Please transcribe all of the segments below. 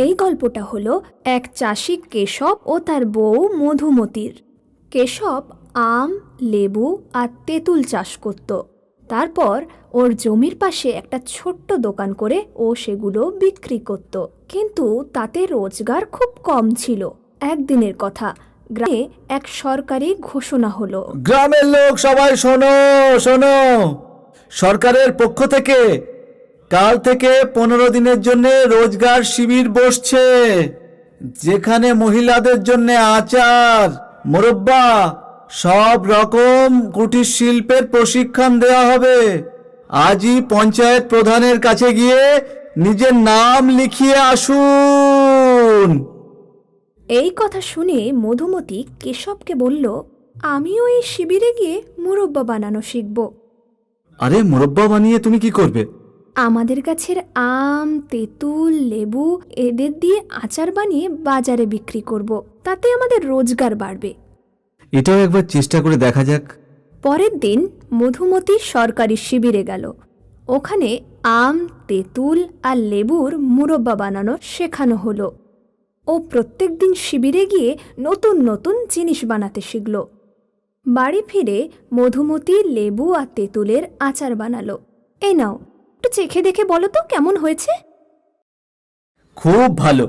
এই গল্পটা হলো এক চাষি কেশব ও তার বউ মধুমতির। কেশব আম, লেবু আর তেঁতুল চাষ করত। তারপর ওর জমির পাশে একটা ছোট্ট দোকান করে ও সেগুলো বিক্রি করত, কিন্তু তাতে রোজগার খুব কম ছিল। একদিনের কথা, গ্রামে এক সরকারি ঘোষণা হলো। গ্রামের লোক সবাই শোনো শোনো, সরকারের পক্ষ থেকে কাল থেকে 15 দিনের জন্য রোজগার শিবির বসছে, যেখানে মহিলাদের জন্য আচার, মোরব্বা, সব রকম কুটির শিল্পের প্রশিক্ষণ দেওয়া হবে। আজই পঞ্চায়েত প্রধানের কাছে গিয়ে নিজের নাম লিখিয়ে আসুন। এই কথা শুনে মধুমতি কেশবকে বলল, আমিও এই শিবিরে গিয়ে মুরব্বা বানানো শিখব। আরে মোরব্বা বানিয়ে তুমি কি করবে? আমাদের গাছের আম, তেঁতুল, লেবু এদের দিয়ে আচার বানিয়ে বাজারে বিক্রি করব, তাতে আমাদের রোজগার বাড়বে। এটাও একবার চেষ্টা করে দেখা যাক। পরের দিন মধুমতি সরকারি শিবিরে গেল। ওখানে আম, তেঁতুল আর লেবুর মুরব্বা বানানো শেখানো হলো। ও প্রত্যেক দিন শিবিরে গিয়ে নতুন নতুন জিনিস বানাতে শিখল। বাড়ি ফিরে মধুমতি লেবু আর তেঁতুলের আচার বানালো। এই নাও, একটু চেখে দেখে বলো তো কেমন হয়েছে। খুব ভালো।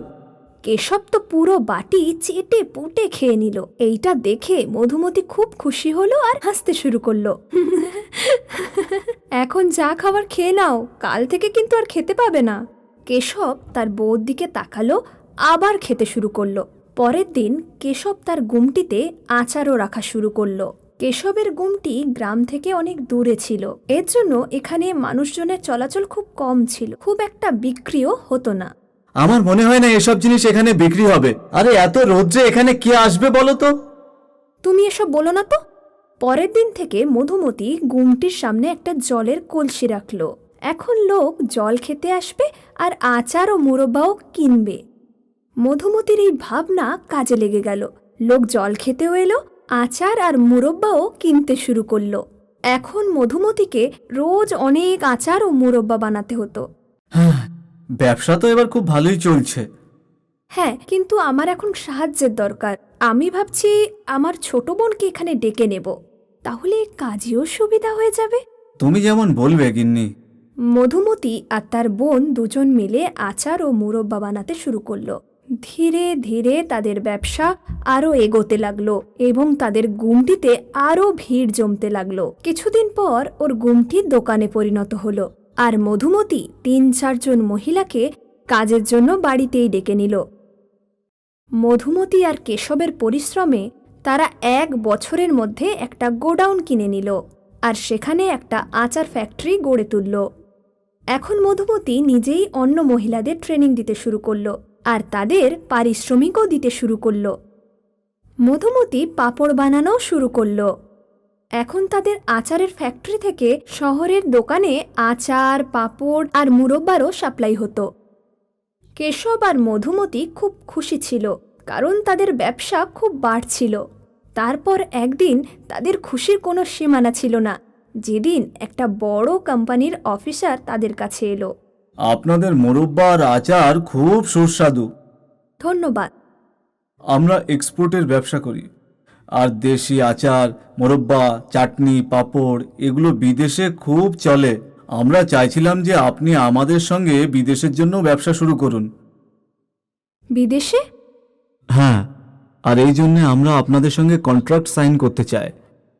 কেশব তো পুরো বাটি চেটে পুটে খেয়ে নিল। এইটা দেখে মধুমতি খুব খুশি হলো আর হাসতে শুরু করলো। এখন যা খাবার খেয়ে নাও, কাল থেকে কিন্তু আর খেতে পাবে না। কেশব তার বউর দিকে তাকালো, আবার খেতে শুরু করলো। পরের দিন কেশব তার গুমটিতে আচারও রাখা শুরু করলো। কেশবের গুমটি গ্রাম থেকে অনেক দূরে ছিল, এর জন্য এখানে মানুষজনের চলাচল খুব কম ছিল, খুব একটা বিক্রিও হতো না। আমার মনে হয় না এসব জিনিস এখানে বিক্রি হবে। আরে এত রোদ্রে এখানে কে আসবে বলো তো? তুমি এসব বলো না তো। পরের দিন থেকে মধুমতি গুমটির সামনে একটা জলের কলসি রাখল। এখন লোক জল খেতে আসবে আর আচার ও মুরব্বাও কিনবে। মধুমতির এই ভাবনা কাজে লেগে গেল। লোক জল খেতেও এলো, আচার আর মুরব্বাও কিনতে শুরু করলো। এখন মধুমতিকে রোজ অনেক আচার ও মুরব্বা বানাতে হতো। হ্যাঁ, ব্যবসা তো এবার খুব ভালোই চলছে। হ্যাঁ, কিন্তু আমার এখন সাহায্যের দরকার। আমি ভাবছি আমার ছোট বোনকে এখানে ডেকে নেব, তাহলে কাজেও সুবিধা হয়ে যাবে। তুমি যেমন বলবে গিন্নি। মধুমতি আর তার বোন দুজন মিলে আচার ও মুরব্বা বানাতে শুরু করলো। ধীরে ধীরে তাদের ব্যবসা আরও এগোতে লাগলো এবং তাদের গুমটিতে আরও ভিড় জমতে লাগলো। কিছুদিন পর ওর গুমটি দোকানে পরিণত হলো, আর মধুমতি 3-4 জন মহিলাকে কাজের জন্য বাড়িতেই ডেকে নিল। মধুমতি আর কেশবের পরিশ্রমে তারা 1 বছরের মধ্যে একটা গোডাউন কিনে নিল আর সেখানে একটা আচার ফ্যাক্টরি গড়ে তুলল। এখন মধুমতি নিজেই অন্য মহিলাদের ট্রেনিং দিতে শুরু করলো আর তাদের পারিশ্রমিকও দিতে শুরু করলো। মধুমতি পাঁপড় বানানোও শুরু করলো। এখন তাদের আচারের ফ্যাক্টরি থেকে শহরের দোকানে আচার, পাঁপড় আর মুরব্বারও সাপ্লাই হতো। কেশব আর মধুমতি খুব খুশি ছিল, কারণ তাদের ব্যবসা খুব বাড়ছিল। তারপর একদিন তাদের খুশির কোনো সীমানা ছিল না, যেদিন একটা বড় কোম্পানির অফিসার তাদের কাছে এলো। আপনাদের মোরব্বা আর আচার খুব সুস্বাদু। ধন্যবাদ। আমরা এক্সপোর্টের ব্যবসা করি, আর দেশি আচার, মোরব্বা, চাটনি, পাঁপড় এগুলো বিদেশে খুব চলে। আমরা চাইছিলাম যে আপনি আমাদের সঙ্গে বিদেশের জন্য ব্যবসা শুরু করুন। বিদেশে? হ্যাঁ, আর এই জন্য আমরা আপনাদের সঙ্গে কন্ট্রাক্ট সাইন করতে চাই।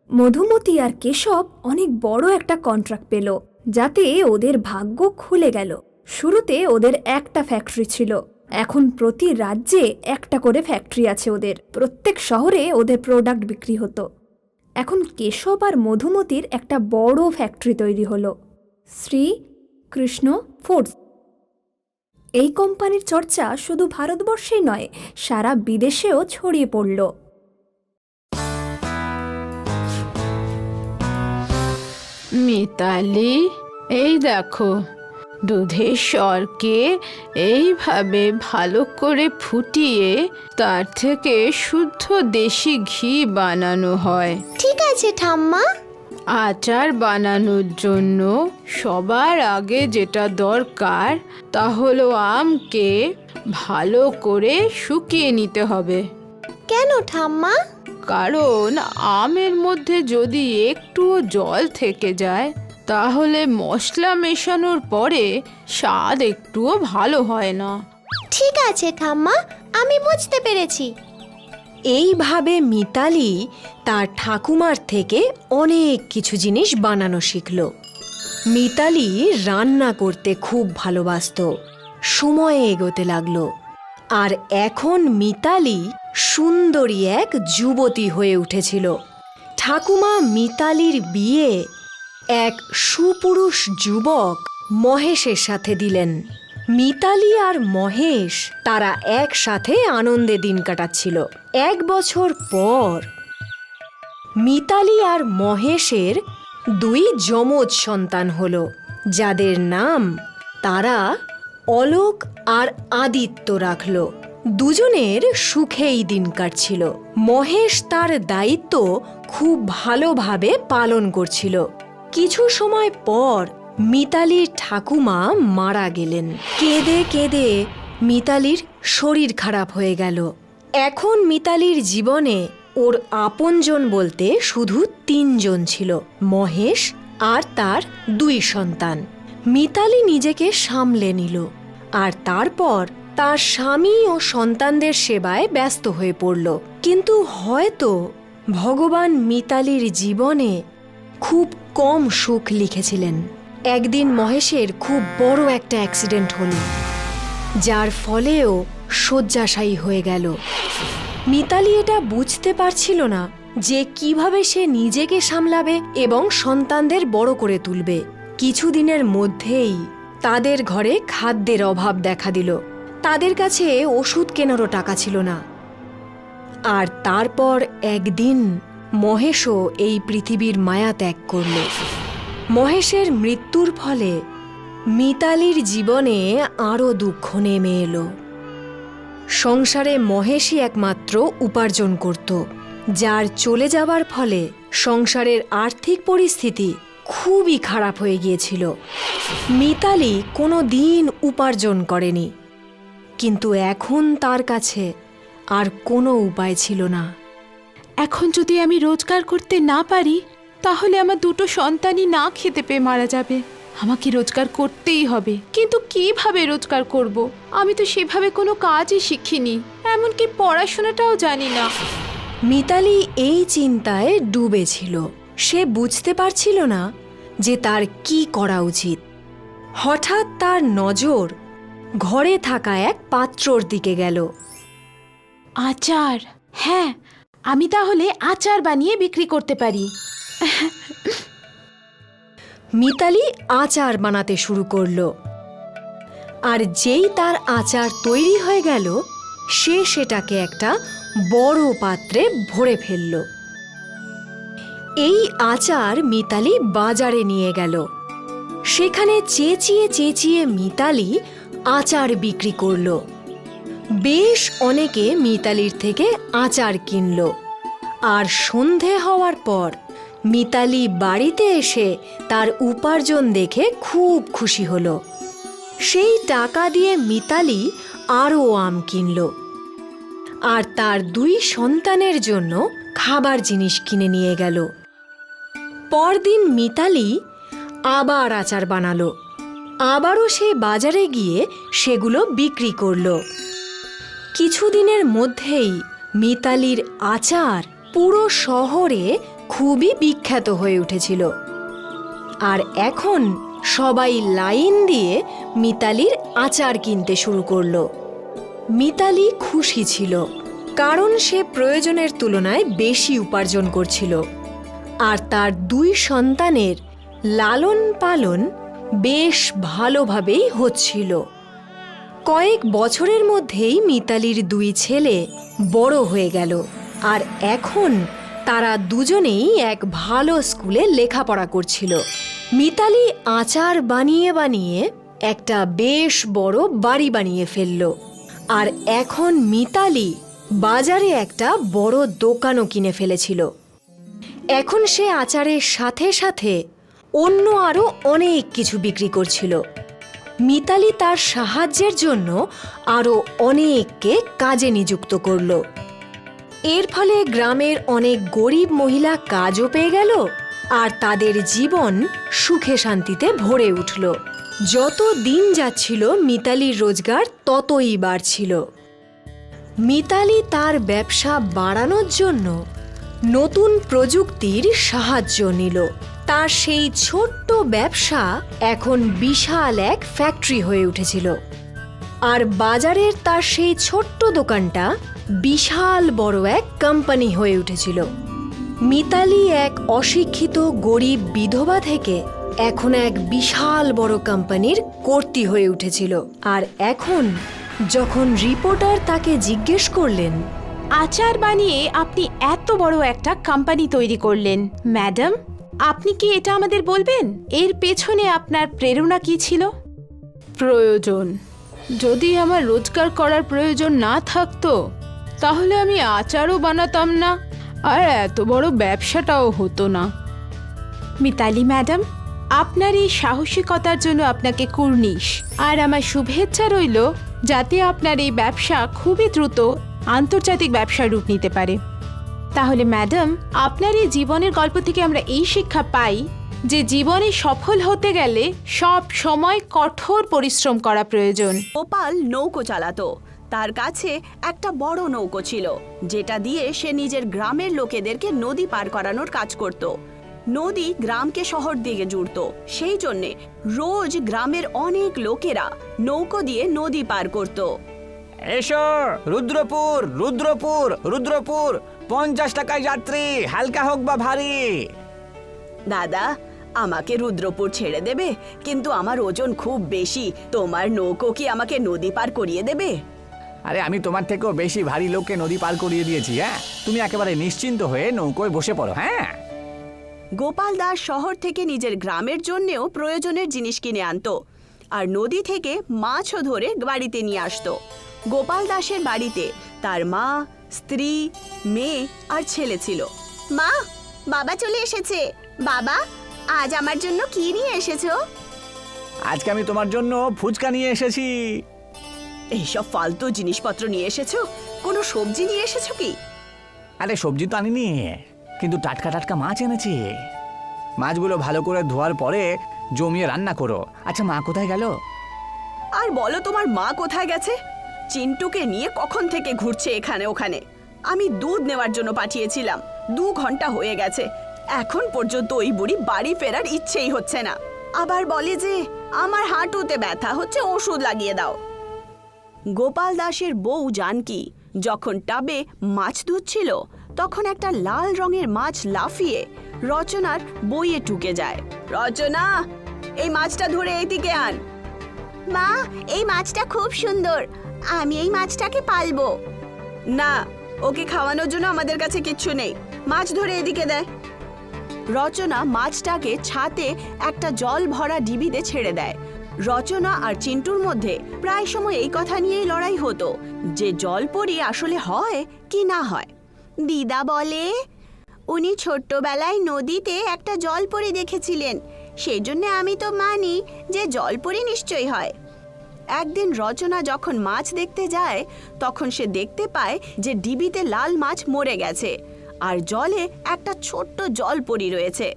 মধুমতি আর কেশব অনেক বড় একটা কন্ট্রাক্ট পেল, যাতে ওদের ভাগ্য খুলে গেল। শুরুতে ওদের একটা ফ্যাক্টরি ছিল, এখন প্রতি রাজ্যে একটা করে ফ্যাক্টরি আছে ওদের। প্রত্যেক শহরে ওদের প্রোডাক্ট বিক্রি হতো। এখন কেশব আর মধুমতির একটা বড় ফ্যাক্টরি তৈরি হলো, শ্রী কৃষ্ণ ফুডস। এই কোম্পানির চর্চা শুধু ভারতবর্ষেই নয়, সারা বিদেশেও ছড়িয়ে পড়ল। মিতালি, এই দেখো, দুধের স্বরকে এইভাবে ভালো করে ফুটিয়ে তার থেকে শুদ্ধ দেশি ঘি বানানো হয়। ঠিক আছে ঠাম্মা। আচার বানানোর জন্য সবার আগে যেটা দরকার তা হলো আমকে ভালো করে শুকিয়ে নিতে হবে। কেন ঠাম্মা? কারণ আমের মধ্যে যদি একটুও জল থেকে যায় তাহলে মশলা মেশানোর পরে স্বাদ একটুও ভালো হয় না। ঠিক আছে ঠাম্মা, আমি বুঝতে পেরেছি। এইভাবে মিতালি তার ঠাকুমার থেকে অনেক কিছু জিনিস বানানো শিখল। মিতালি রান্না করতে খুব ভালোবাসতো। সময় এগোতে লাগলো, আর এখন মিতালি সুন্দরী এক যুবতী হয়ে উঠেছিল। ঠাকুমা মিতালির বিয়ে এক সুপুরুষ যুবক মহেশের সাথে দিলেন। মিতালি আর মহেশ তারা একসাথে আনন্দে দিন কাটাচ্ছিল। 1 বছর পর মিতালি আর মহেশের 2 যমজ সন্তান হলো, যাদের নাম তারা অলোক আর আদিত্য রাখল। দুজনের সুখেই দিন কাটছিল। মহেশ তার দায়িত্ব খুব ভালোভাবে পালন করছিল। কিছু সময় পর মিতালির ঠাকুমা মারা গেলেন। কেঁদে কেঁদে মিতালির শরীর খারাপ হয়ে গেল। এখন মিতালির জীবনে ওর আপনজন বলতে শুধু 3 জন ছিল, মহেশ আর তার 2 সন্তান। মিতালি নিজেকে সামলে নিল, আর তারপর তার স্বামী ও সন্তানদের সেবায় ব্যস্ত হয়ে পড়ল। কিন্তু হয়তো ভগবান মিতালির জীবনে খুব কম সুখ লিখেছিলেন। একদিন মহেশের খুব বড় একটা অ্যাক্সিডেন্ট হলো, যার ফলেও শয্যাশায়ী হয়ে গেল। মিতালি এটা বুঝতে পারছিল না যে কিভাবে সে নিজেকে সামলাবে এবং সন্তানদের বড় করে তুলবে। কিছুদিনের মধ্যেই তাদের ঘরে খাদ্যের অভাব দেখা দিল। তাদের কাছে ওষুধ কেনারও টাকা ছিল না। আর তারপর একদিন মহেশও এই পৃথিবীর মায়া ত্যাগ করল। মহেশের মৃত্যুর ফলে মিতালির জীবনে আরও দুঃখ নেমে এলো। সংসারে মহেশই একমাত্র উপার্জন করত, যার চলে যাবার ফলে সংসারের আর্থিক পরিস্থিতি খুবই খারাপ হয়ে গিয়েছিল। মিতালি কোনো দিন উপার্জন করেনি, কিন্তু এখন তার কাছে আর কোনো উপায় ছিল না। এখন যদি আমি রোজগার করতে না পারি তাহলে আমার 2 সন্তানই না খেতে পেয়ে মারা যাবে। আমাকে রোজগার করতেই হবে, কিন্তু কিভাবে রোজগার করব? আমি তো সেভাবে কোনো কাজই শিখিনি, এমনকি পড়াশোনাটাও জানি না। মিতালি এই চিন্তায় ডুবেছিল। সে বুঝতে পারছিল না যে তার কি করা উচিত। হঠাৎ তার নজর ঘরে থাকা এক পাত্রর দিকে গেল। আচার, হ্যাঁ, আমি তাহলে আচার বানিয়ে বিক্রি করতে পারি। মিতালি আচার বানাতে শুরু করলো, আর যেই তার আচার তৈরি হয়ে গেল সে সেটাকে একটা বড় পাত্রে ভরে ফেলল। এই আচার মিতালি বাজারে নিয়ে গেল। সেখানে চেঁচিয়ে চেঁচিয়ে মিতালি আচার বিক্রি করল। বেশ অনেকে মিতালির থেকে আচার কিনল। আর সন্ধে হওয়ার পর মিতালি বাড়িতে এসে তার উপার্জন দেখে খুব খুশি হল। সেই টাকা দিয়ে মিতালি আরও আম কিনল, আর তার 2 সন্তানের জন্য খাবার জিনিস কিনে নিয়ে গেল। পরদিন মিতালি আবার আচার বানালো। আবারও সে বাজারে গিয়ে সেগুলো বিক্রি করল। কিছুদিনের মধ্যেই মিতালির আচার পুরো শহরে খুবই বিখ্যাত হয়ে উঠেছিল। আর এখন সবাই লাইন দিয়ে মিতালির আচার কিনতে শুরু করলো। মিতালি খুশি ছিল, কারণ সে প্রয়োজনের তুলনায় বেশি উপার্জন করছিল। আর তার 2 সন্তানের লালন পালন বেশ ভালোভাবেই হচ্ছিল। কয়েক বছরের মধ্যেই মিতালির 2 ছেলে বড় হয়ে গেল, আর এখন তারা দুজনেই এক ভালো স্কুলে লেখাপড়া করছিল। মিতালি আচার বানিয়ে বানিয়ে একটা বেশ বড় বাড়ি বানিয়ে ফেলল। আর এখন মিতালি বাজারে একটা বড় দোকানও কিনে ফেলেছিল। এখন সে আচারের সাথে সাথে অন্য আরও অনেক কিছু বিক্রি করছিল। মিতালি তার সাহায্যের জন্য আরও অনেককে কাজে নিযুক্ত করল। এর ফলে গ্রামের অনেক গরিব মহিলা কাজও পেয়ে গেল আর তাদের জীবন সুখে শান্তিতে ভরে উঠল। যত দিন যাচ্ছিল মিতালির রোজগার ততই বাড়ছিল। মিতালি তার ব্যবসা বাড়ানোর জন্য নতুন প্রযুক্তির সাহায্য নিল। তার সেই ছোট্ট ব্যবসা এখন বিশাল এক ফ্যাক্টরি হয়ে উঠেছিল, আর বাজারের তার সেই ছোট্ট দোকানটা বিশাল বড় এক কোম্পানি হয়ে উঠেছিল। মিতালি এক অশিক্ষিত গরিব বিধবা থেকে এখন এক বিশাল বড় কোম্পানির কর্ত্রী হয়ে উঠেছিল। আর এখন যখন রিপোর্টার তাকে জিজ্ঞেস করলেন, আচার বানিয়ে আপনি এত বড় একটা কোম্পানি তৈরি করলেন, ম্যাডাম, আপনি কি এটা আমাদের বলবেন? এর পেছনে আপনার প্রেরণা কি ছিল? প্রয়োজন? যদি আমার রোজগার করার প্রয়োজন না থাকতো তাহলে আমি আচারও বানাতাম না আর এত বড় ব্যবসাটাও হতো না। মিতালি ম্যাডাম, আপনার এই সাহসিকতার জন্য আপনাকে কুর্নিশ, আর আমার শুভেচ্ছা রইল যাতে আপনার এই ব্যবসা খুবই দ্রুত আন্তর্জাতিক ব্যবসার রূপ নিতে পারে। তাহলে ম্যাডাম, আপনার এই জীবনের গল্প থেকে আমরা এই শিক্ষা পাই যে জীবনে সফল হতে গেলে সব সময় কঠোর পরিশ্রম করা প্রয়োজন। গোপাল নৌকো চালাতো। তার কাছে একটা বড় নৌকো ছিল, যেটা দিয়ে সে নিজের গ্রামের লোকেদেরকে নদী পার করানোর কাজ করত। নদী গ্রামকে শহর দিকে জুড়ত, সেই জন্যে রোজ গ্রামের অনেক লোকেরা নৌকো দিয়ে নদী পার করত। এসো রুদ্রপুর, রুদ্রপুর, রুদ্রপুর, 50 টাকায় যাত্রী, হালকা হোক বা ভারী। দাদা, আমাকে রুদ্রপুর ছেড়ে দেবে, কিন্তু আমার ওজন খুব বেশি। তোমার নৌকো কি আমাকে নদী পার করিয়ে দেবে? আরে আমি তোমার থেকেও বেশি ভারী লোককে নদী পার করিয়ে দিয়েছি। হ্যাঁ, তুমি একেবারে নিশ্চিন্ত হয়ে নৌকোয় বসে পড়ো। হ্যাঁ। গোপাল দাস শহর থেকে নিজের গ্রামের জন্যেও প্রয়োজনের জিনিস কিনে আনতো, আর নদী থেকে মাছও ধরে বাড়িতে নিয়ে আসতো। গোপাল দাসের বাড়িতে তার মা, স্ত্রী, মেয়ে আর ছেলে ছিল। মা, বাবা চলে এসেছে। বাবা, আজ আমার জন্য কি নিয়ে এসেছো? আজকে আমি তোমার জন্য ফুচকা নিয়ে এসেছি। এইসব ফালতু জিনিসপত্র নিয়ে এসেছো? কোনো সবজি নিয়ে এসেছো কি? আরে সবজি তো আনিনি, কিন্তু টাটকা টাটকা মাছ এনেছি। মাছগুলো ভালো করে ধোয়ার পরে জমিয়ে রান্না করো। আচ্ছা, মা কোথায় গেল? আর বলো, তোমার মা কোথায় গেছে? চিন্টুকে নিয়ে কখন থেকে ঘুরছে এখানে ওখানে। আমি দুধ নেওয়ার জন্য পাঠিয়েছিলাম, 2 ঘন্টা হয়ে গেছে, এখন পর্যন্ত ওই বুড়ি বাড়ি ফেরার ইচ্ছেই হচ্ছে না। আবার বলে যে আমার হাঁটুতে ব্যথা হচ্ছে, ওষুধ লাগিয়ে দাও। গোপাল দাসের বউ জানকী যখন টাবে মাছ ধুচ্ছিল, তখন একটা লাল রঙের মাছ লাফিয়ে রচনার বইয়ে ঢুকে যায়। রচনা, এই মাছটা ধরে এইদিকে আন। মা, এই মাছটা খুব সুন্দর, আমি এই মাছটাকে পালবো। না, ওকে খাওয়ানোর জন্য আমাদের কাছে কিচ্ছু নেই। মাছ ধরে এদিকে দেয়। রচনা মাছটাকে ছাতে একটা জল ভরা ডিবিতে ছেড়ে দেয়। রচনা আর চিন্টুর মধ্যে প্রায় সময় এই কথা নিয়েই লড়াই হতো যে জলপরি আসলে হয় কি না হয়। দিদা বলে উনি ছোট্টবেলায় নদীতে একটা জলপরি দেখেছিলেন, সেই জন্য আমি তো মানি যে জলপরি নিশ্চয়ই হয়। একদিন রচনা যখন মাছ দেখতে যায়, তখন সে দেখতে পায় যে ডিবিতে লাল মাছ মরে গেছে আর জলে একটা ছোট্ট জলপরি রয়েছে।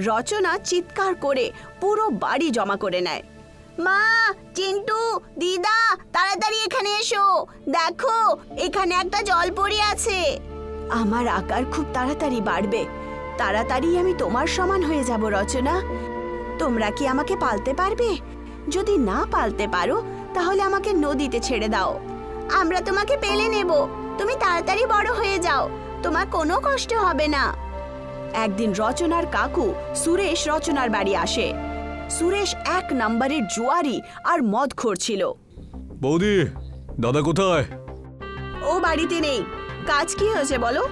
রচনা চিৎকার করে পুরো বাড়ি জমা করে নেয়। মা, চিন্টু, দিদা, তাড়াতাড়ি এখানে এসো, দেখো এখানে একটা জলপরি আছে। আমার আকার খুব তাড়াতাড়ি বাড়বে, তাড়াতাড়ি আমি তোমার সমান হয়ে যাব। রচনা, তোমরা কি আমাকে পালতে পারবে? যদি না পালতে পারো তাহলে আমাকে নদীতে ছেড়ে দাও। আমরা তোমাকে পেলে নেব, তুমি তাড়াতাড়ি বড় হয়ে যাও, তোমার কোনো কষ্ট হবে না। একদিন রচনার কাকু সুরেশ রচনার বাড়ি আসে। সুরেশ 1 নম্বরের জুয়ারি আর মদখোর ছিল। বৌদি, দাদা কোথায়? ও বাড়িতে নেই। কাজ কি হয়েছে বলো?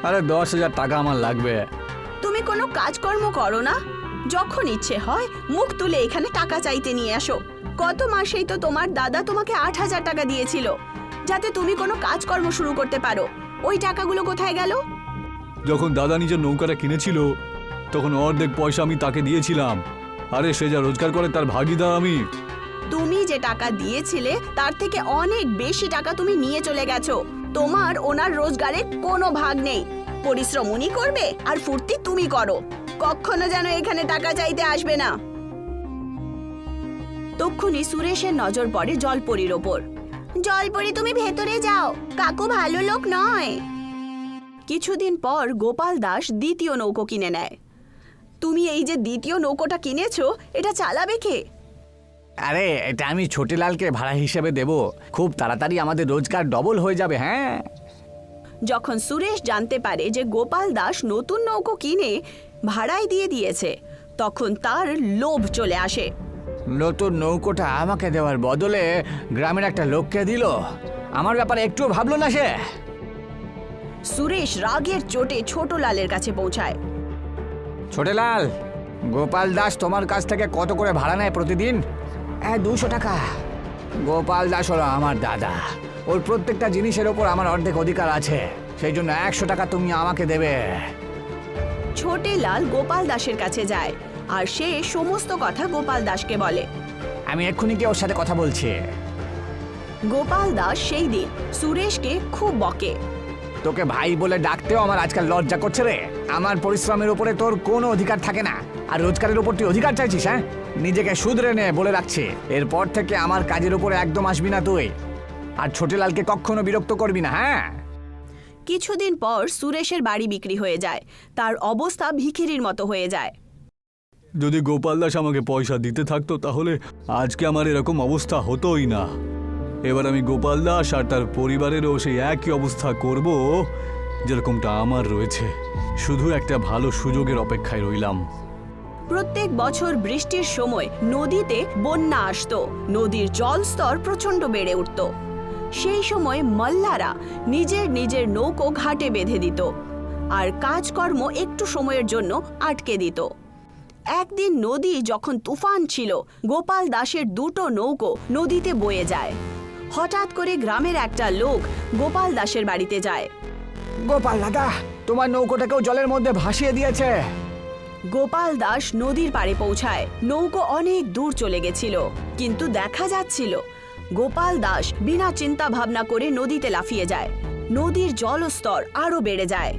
আরে 10,000 টাকা আমার লাগবে। তুমি কোনো কাজকর্ম করো না, যখন ইচ্ছে হয় মুখ তুলে এখানে টাকা চাইতে নিয়ে আসো। গত মাসেই তো তোমার দাদা তোমাকে 8,000 টাকা দিয়েছিল, যাতে তুমি কোনো কাজকর্ম শুরু করতে পারো। ওই টাকাগুলো কোথায় গেল? যখন দাদা নিজের নৌকাটা কিনেছিল তখন অর্ধেক পয়সা আমি তাকে দিয়েছিলাম, আরে সে যা রোজগার করে তার ভাগিদার আমি। তুমি যে টাকা দিয়েছিলে তার থেকে অনেক বেশি টাকা তুমি নিয়ে চলে গেছো। তোমার ওনার রোজগারে কোনো ভাগ নেই। পরিশ্রম উনি করবে আর ফুর্তি তুমি করো। কখনো যেন এখানে টাকা চাইতে আসবে না। তক্ষুনি সুরেশের নজর পড়ে জলপরীর ওপর। জলপরী, তুমি ভেতরে যাও, কাকু ভালো লোক নয়। কিছুদিন পর গোপাল দাস দ্বিতীয় নৌকো কিনে নেয়। তুমি এই যে দ্বিতীয় নৌকোটা কিনেছো, এটা চালাবে কে? আরে এটা আমি ছোটিলালকে ভাড়া হিসেবে দেব। খুব তাড়াতাড়ি আমাদের রোজগার ডবল হয়ে যাবে। হ্যাঁ, যখন সুরেশ জানতে পারে যে গোপাল দাস নতুন নৌকো কিনে ভাড়ায় দিয়ে দিয়েছে, তখন তার লোভ চলে আসে। নতুন নৌকোটা আমাকে দেওয়ার বদলে গ্রামের একটা লোককে দিল। আমার ব্যাপারে একটুও ভাবলো না সে। সুরেশ রাগের চোটে ছোটলালের কাছে পৌঁছায়। ছোটিলাল, গোপাল দাস তোমার কাছ থেকে কত করে ভাড়া নেয় প্রতিদিন? 200 টাকা। গোপাল দাস হলো আমার দাদা। ওর প্রত্যেকটা জিনিসের ওপর আমার অর্ধেক অধিকার আছে। সেই জন্য 100 টাকা তুমি আমাকে দেবে। ছোটেলাল গোপাল দাসের কাছে যায় আর সে সমস্ত কথা গোপাল দাসকে বলে। আমি এক্ষুনি কি ওর সাথে কথা বলছি। গোপাল দাস সেই দিন সুরেশকে খুব বকে। তোকে ভাই বলে ডাকতেও আমার আজকাল লজ্জা করছে রে। আমার পরিশ্রমের উপরে তোর কোনো অধিকার থাকে না, আর রোজগারের উপর তুই অধিকার চাইছিস। হ্যাঁ, নিজেকে শুধরে নে বলে রাখছি। এরপর থেকে আমার কাজের উপরে একদম আসবি না তুই, আর ছোটিলালকে কখনো বিরক্ত করবি না। হ্যাঁ। কিছুদিন পর সুরেশের বাড়ি বিক্রি হয়ে যায়। তার অবস্থা ভিখিরির মতো হয়ে যায়। যদি গোপাল দাস আমাকে পয়সা দিতে থাকতো তাহলে আজকে আমার এরকম অবস্থা হতোই না। এবার আমি গোপাল দাস আর তার পরিবারেরও সেই একই অবস্থা করব যেরকমটা আমার রয়েছে। শুধু একটা ভালো সুযোগের অপেক্ষায় রইলাম। প্রত্যেক বছর বৃষ্টির সময় নদীতে বন্যা আসতো। নদীর জলস্তর প্রচণ্ড বেড়ে উঠত। সেই সময় মল্লারা নিজের নিজের নৌকো ঘাটে বেঁধে দিত আর কাজকর্ম একটু সময়ের জন্য আটকে দিত। একদিন নদী যখন তুফান ছিল, গোপাল দাসের দুটো নৌকো নদীতে বয়ে যায়। হঠাৎ করে গ্রামের একটা লোক গোপাল দাসের বাড়িতে যায়। গোপাল দাদা, তোমার নৌকোটাকেও জলের মধ্যে ভাসিয়ে দিয়েছে। গোপাল দাস নদীর পাড়ে পৌঁছায়। নৌকো অনেক দূর চলে গেছিল, কিন্তু দেখা যাচ্ছিল গোপাল দাস বিনা চিন্তা ভাবনা করে নদীতে লাফিয়ে যায়। নদীর জলস্তর আরো বেড়ে যায়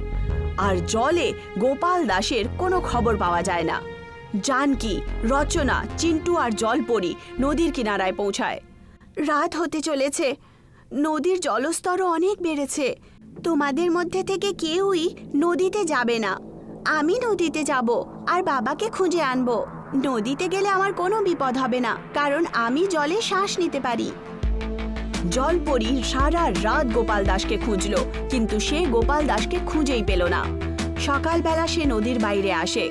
আর জলে গোপাল দাসের কোনো খবর পাওয়া যায় না। জানকী, রচনা, চিন্টু আর জলপরী নদীর কিনারায় পৌঁছায়। রাত হতে চলেছে, নদীর জলস্তরও অনেক বেড়েছে। তোমাদের মধ্যে থেকে কেউই নদীতে যাবে না। আমি নদীতে যাব আর বাবাকে খুঁজে আনবো। নদীতে গেলে আমার কোনো বিপদ হবে না, কারণ আমি জলে শ্বাস নিতে পারি। জলপরী সারা রাত গোপাল দাসকে খুঁজল, কিন্তু সে গোপাল দাসকে খুঁজেই পেল না। সকালবেলা সে নদীর বাইরে আসে।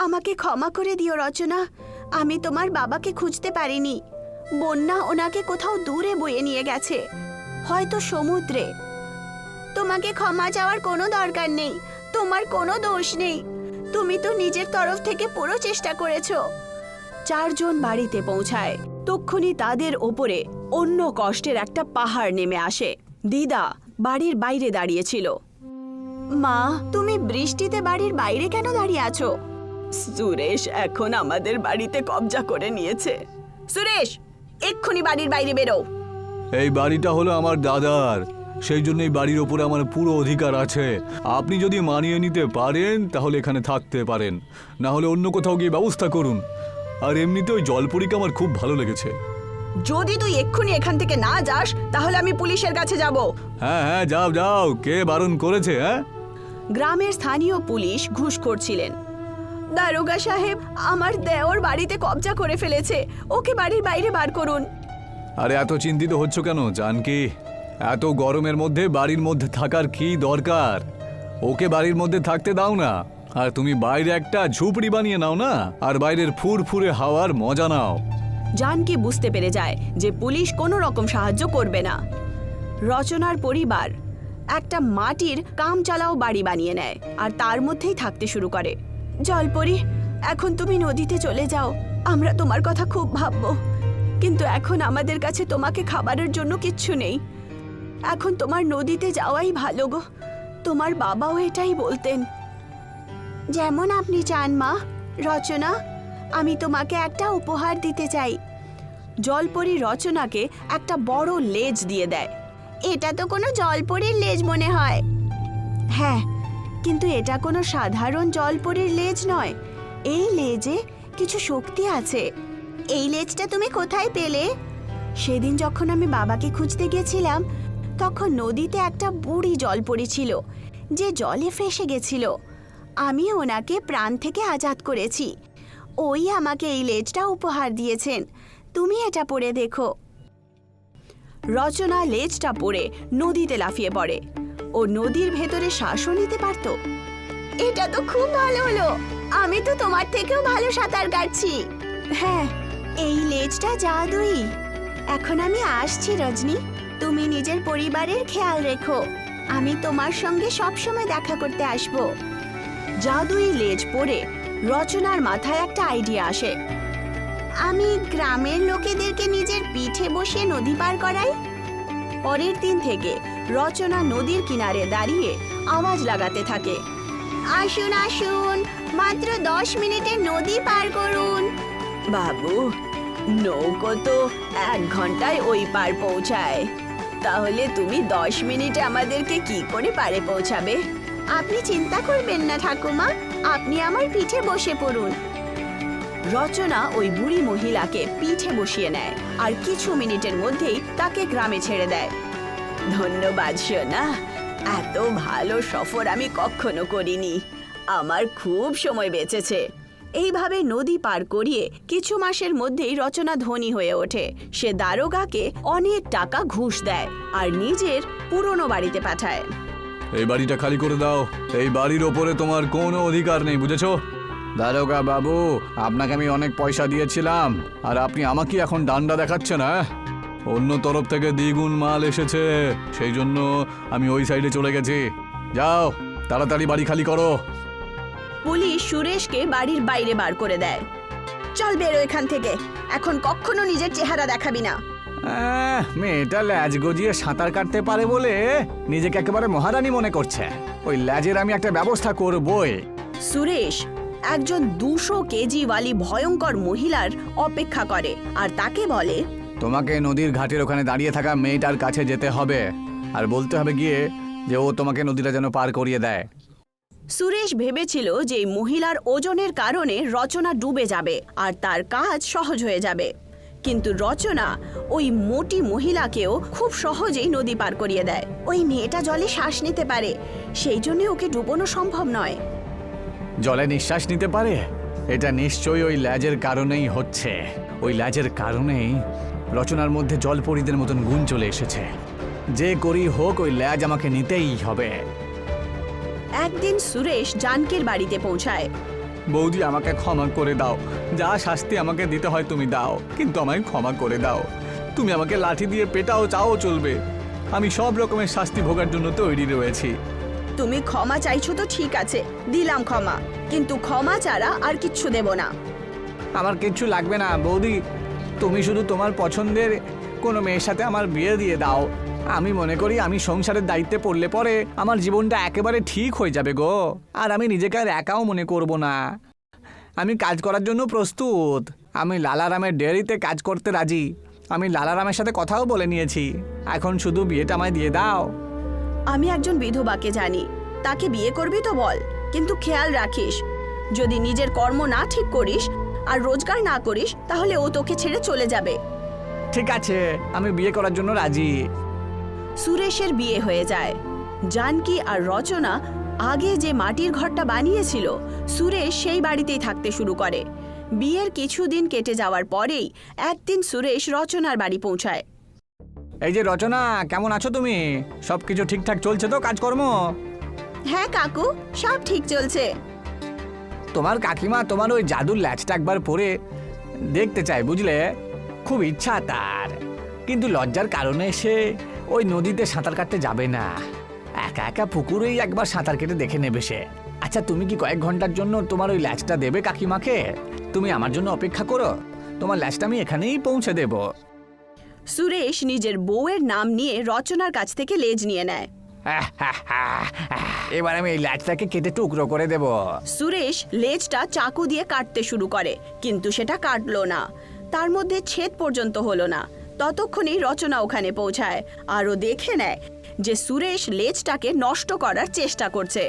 আমাকে ক্ষমা করে দিও রচনা, আমি তোমার বাবাকে খুঁজতে পারিনি। বন্যা ওনাকে কোথাও দূরে বয়ে নিয়ে গেছে, হয়তো সমুদ্রে। তোমাকে ক্ষমা চাওয়ার কোনো দরকার নেই, তোমার কোনো দোষ নেই। তুমি তো নিজের তরফ থেকে পুরো চেষ্টা করেছো। চারজন বাড়িতে পৌঁছায়। তক্ষুনি তাদের ওপরে অন্য কষ্টের একটা পাহাড় নেমে আসে। দিদা বাড়ির বাইরে দাঁড়িয়েছিল। মা, তুমি বৃষ্টিতে বাড়ির বাইরে কেন দাঁড়িয়ে আছো? সুরেশ এখন আমাদের বাড়িতে কবজা করে নিয়েছে। সুরেশ, এক্ষুনি বাড়ির বাইরে বেরো। এই বাড়িটা হলো আমার দাদার, সেই জন্য এই বাড়ির ওপরে আমার পুরো অধিকার আছে। আপনি যদি মানিয়ে নিতে পারেন তাহলে এখানে থাকতে পারেন, না হলে অন্য কোথাও গিয়ে ব্যবস্থা করুন। আর এমনিতে ওই জলপরীকে আমার খুব ভালো লেগেছে। যদি তুই এক্ষুনি এখান থেকে না যাস তাহলে আমি পুলিশের কাছে যাব। হ্যাঁ হ্যাঁ, যাও যাও, কে বারণ করেছে? হ্যাঁ, গ্রামের স্থানীয় পুলিশ ঘুষখোর ছিলেন। দারোগা সাহেব, আমার দেওর বাড়িতে কবজা করে ফেলেছে, ওকে বাড়ির বাইরে বার করুন। আরে এত চিন্তিত হচ্ছ কেন জানকী? এত গরমের মধ্যে বাড়ির মধ্যে থাকার কি দরকার? ওকে বাড়ির মধ্যে থাকতে দাও না, আর তুমি বাইরে একটা ঝুপড়ি বানিয়ে নাও না, আর বাইরের ফুরফুরে হাওয়ার মজা নাও। জানকী বুঝতে পেরে যায় যে পুলিশ কোনো রকম সাহায্য করবে না। রচনার পরিবার একটা মাটির কামচালাও বাড়ি বানিয়ে নেয় আর তার মধ্যেই থাকতে শুরু করে। জলপরী, এখন তুমি নদীতে চলে যাও, আমরা তোমার কথা খুব ভাববো, কিন্তু এখন আমাদের কাছে তোমাকে খাবারের জন্য কিচ্ছু নেই। এখন তোমার নদীতে যাওয়াই ভালো গো, তোমার বাবাও এটাই বলতেন। যেমন আপনি চান মা। রচনা, আমি তোমাকে একটা উপহার দিতে চাই। জলপরি রচনাকে একটা বড় লেজ দিয়ে দেয়। এটা তো কোনো জলপরির লেজ মনে হয়। হ্যাঁ, কিন্তু এটা কোনো সাধারণ জলপরির লেজ নয়। এই লেজে কিছু শক্তি আছে। এই লেজটা তুমি কোথায় পেলে? সেদিন যখন আমি বাবাকে খুঁজতে গেছিলাম, তখন নদীতে একটা বুড়ি জলপরি ছিল যে জলে ফেসে গেছিল। আমি ওনাকে প্রাণ থেকে আজাদ করেছি। ওই আমাকে এই লেজটা উপহার দিয়েছেন। তুমি এটা পরে দেখো। রচনা লেজটা পরে নদীতে লাফিয়ে পড়ে। ও নদীর ভেতরে শ্বাসও নিতে পারত। এটা তো খুব ভালো হলো। আমি তো তোমার থেকেও ভালো সাঁতার কাটছি। হ্যাঁ, এই লেজটা জাদুই। এখন আমি আসছি রজনী। তুমি নিজের পরিবারের খেয়াল রেখো। আমি তোমার সঙ্গে সবসময় দেখা করতে আসব। জাদুই লেজ পরে রচনার মাথায় একটা আইডিয়া আসে। আমি গ্রামের লোকেদেরকে নিজের পিঠে বসিয়ে নদী পার করাই। পরের দিন থেকে রচনা নদীর কিনারে দাঁড়িয়ে আওয়াজ লাগাতে থাকে, আসুন আসুন, মাত্র 10 মিনিটে নদী পার করুন। বাবু, নৌকো তো 1 ঘন্টায় ওই পার পৌঁছায়। তাহলে তুমি 10 মিনিটে আমাদেরকে কি করে পারে পৌঁছাবে? আপনি চিন্তা করবেন না ঠাকুমা, আপনি আমার পিঠে বসে পড়ুন। রচনা ওই বুড়ি মহিলাকে পিঠে বসিয়ে নেয় আর কিছু মিনিটের মধ্যেই তাকে গ্রামে ছেড়ে দেয়। ধন্যবাদ সোনা, এত ভালো সফর আমি কখনো করিনি। আমার খুব সময় বেঁচেছে। এইভাবে নদী পার করিয়ে কিছু মাসের মধ্যেই রচনা ধনী হয়ে ওঠে। সে দারোগাকে অনেক টাকা ঘুষ দেয় আর নিজের পুরনো বাড়িতে পাঠায়। এই বাড়িটা খালি করে দাও। এই বাড়ির ওপরে তোমার কোনো অধিকার নেই, বুঝেছো? দারোগা বাবু, আপনাকে আমি অনেক পয়সা দিয়েছিলাম আর আপনি আমাকে এখন ডান্ডা দেখাচ্ছেন। না, অন্য তরফ থেকে দ্বিগুণ মাল এসেছে, সেই জন্য আমি ওই সাইডে চলে গেছি। যাও, তাড়াতাড়ি বাড়ি খালি করো। পুলিশ সুরেশকে বাড়ির বাইরে বার করে দেয়। চল বেরো এখান থেকে, এখন কখনো নিজের চেহারা দেখাবি না। মেয়েটা ল্যাজ গজিয়ে সাঁতার কাটতে পারে বলে নিজেকে একেবারে মহারানী মনে করছে। ওই ল্যাজের আমি একটা ব্যবস্থা করবই। সুরেশ একজন 200 কেজিওয়ালি ভয়ঙ্কর মহিলার অপেক্ষা করে আর তাকে বলে, তোমাকে নদীর ঘাটের ওখানে দাঁড়িয়ে থাকা মেয়েটার কাছে যেতে হবে আর বলতে হবে গিয়ে যে ও তোমাকে নদীটা যেন পার করিয়ে দেয়। সুরেশ ভেবেছিল যে এই মহিলার ওজনের কারণে রচনা ডুবে যাবে আর তার কাজ সহজ হয়ে যাবে। কিন্তু রচনা ওই মোটি মহিলাকেও খুব সহজেই নদী পার করিয়ে দেয়। ওই মেয়েটা জলে শ্বাস নিতে পারে, সেই জন্য ওকে ডুবোনো সম্ভব নয়। জলে নিঃশ্বাস নিতে পারে? এটা নিশ্চয়ই ওই ল্যাজের কারণেই হচ্ছে। ওই ল্যাজের কারণেই রচনার মধ্যে জলপরীদের মতন গুণ চলে এসেছে। যে করি হোক, ওই ল্যাজ আমাকে নিতেই হবে। একদিন সুরেশ জানকীর বাড়িতে পৌঁছায়। বৌদি, আমাকে ক্ষমা করে দাও। যা শাস্তি আমাকে দিতে হয় তুমি দাও, কিন্তু আমায় ক্ষমা করে দাও। তুমি আমাকে লাঠি দিয়ে পেটাও, চাও চলবে। আমি সব রকমের শাস্তি ভোগার জন্য তৈরি রয়েছি। তুমি ক্ষমা চাইছো তো ঠিক আছে, দিলাম ক্ষমা, কিন্তু ক্ষমা ছাড়া আর কিচ্ছু দেব না। আমার কিচ্ছু লাগবে না বৌদি, তুমি শুধু তোমার পছন্দের কোনো মেয়ের সাথে আমার বিয়ে দিয়ে দাও। আমি মনে করি আমি সংসারের দায়িত্বে পড়লে পরে আমার জীবনটা একেবারে ঠিক হয়ে যাবে গো। আর আমি নিজেকে আর একাও মনে করব না। আমি কাজ করার জন্য প্রস্তুত। আমি লালারামের ডেয়ারিতে কাজ করতে রাজি। আমি লালারামের সাথে কথাও বলে নিয়েছি। এখন শুধু বিয়েটা আমায় দিয়ে দাও। আমি একজন বিধবাকে জানি, তাকে বিয়ে করবি তো বল, কিন্তু খেয়াল রাখিস যদি নিজের কর্ম না ঠিক করিস আর রোজগার না করিস তাহলে ও তোকে ছেড়ে চলে যাবে। ঠিক আছে, আমি বিয়ে করার জন্য রাজি। সুরেশের বিয়ে হয়ে যায়। জানকী আর রচনা আগে যে মাটির ঘরটা বানিয়েছিল, সুরেশ সেই বাড়িতেই থাকতে শুরু করে। বিয়ের কিছুদিন কেটে যাওয়ার পরেই একদিন সুরেশ রচনার বাড়ি পৌঁছায়। এই যে রচনা, কেমন আছো তুমি? সবকিছু ঠিকঠাক চলছে তো কাজকর্ম? হ্যাঁ কাকু, সব ঠিক চলছে। তোমার কাকিমা তোমার ওই জাদুর ল্যাচটা একবার পরে দেখতে চায়, বুঝলে? খুব ইচ্ছা তার, কিন্তু লজ্জার কারণে সে ওই নদীতে সাঁতার কাটতে যাবে না। একা একা পুকুরেই একবার সাঁতার কেটে দেখে নেবে সে। আচ্ছা, তুমি কি কয়েক ঘন্টার জন্য তোমার ওই ল্যাচটা দেবে কাকিমাকে? তুমি আমার জন্য অপেক্ষা করো, তোমার ল্যাচটা আমি এখানেই পৌঁছে দেব। সুরেশ নিজের বউয়ের নাম নিয়ে রচনার কাছ থেকে লেজ নিয়ে নেয়। এবার আমি এই লাচটাকে কেটে টুকরো করে দেব। সুরেশ লেজটা চাকু দিয়ে কাটতে শুরু করে, কিন্তু সেটা কাটলো না। তার মধ্যে ছেদ পর্যন্ত হলো না। ততক্ষণই রচনা ওখানে পৌঁছায় আর ও দেখে নেয় যে সুরেশ লেজটাকে নষ্ট করার চেষ্টা করছে।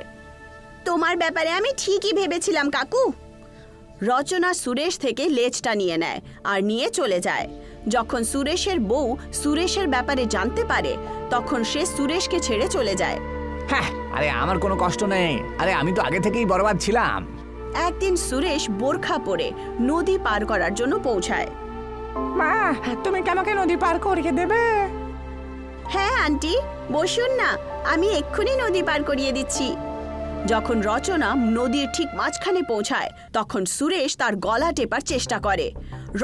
তোমার ব্যাপারে আমি ঠিকই ভেবেছিলাম কাকু। রচনা সুরেশ থেকে লেজটা নিয়ে নেয় আর নিয়ে চলে যায়। যখন সুরেশের বউ সুরেশের ব্যাপারে জানতে পারে, তখন সে সুরেশকে ছেড়ে চলে যায়। হ্যাঁ, আরে আমার কোনো কষ্ট নেই, আরে আমি তো আগে থেকেই বরবাদ ছিলাম। একদিন সুরেশ বোরখা পরে নদী পার করার জন্য পৌঁছায়। মা, তুমি কি আমাকে নদী পার করিয়ে দেবে? হ্যাঁ আন্টি, বসুন না, আমি এক্ষুনি নদী পার করিয়ে দিচ্ছি। যখন রচনা নদীর ঠিক মাঝখানে পৌঁছায়, তখন সুরেশ তার গলা টেপার চেষ্টা করে।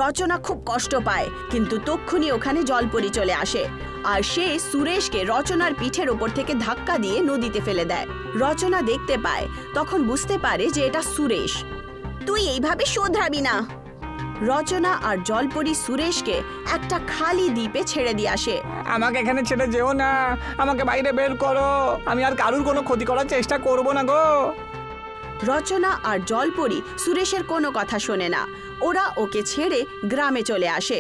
রচনা খুব কষ্ট পায়, কিন্তু তক্ষুনি ওখানে জলপরি চলে আসে আর সে সুরেশকে রচনার পিঠের ওপর থেকে ধাক্কা দিয়ে নদীতে ফেলে দেয়। রচনা দেখতে পায়, তখন বুঝতে পারে যে এটা সুরেশ। তুই এইভাবে শোধরাবি না। রচনা আর জলপরি সুরেশকে একটা খালি দ্বীপে ছেড়ে দিয়ে আসে। আমাকে এখানে ছেড়ে যেও না, আমাকে বাইরে বের করো, আমি আর কারুর কোনো ক্ষতি করার চেষ্টা করব না গো। রচনা আর জলপরি সুরেশের কোনো কথা শোনে না। ওরা ওকে ছেড়ে গ্রামে চলে আসে।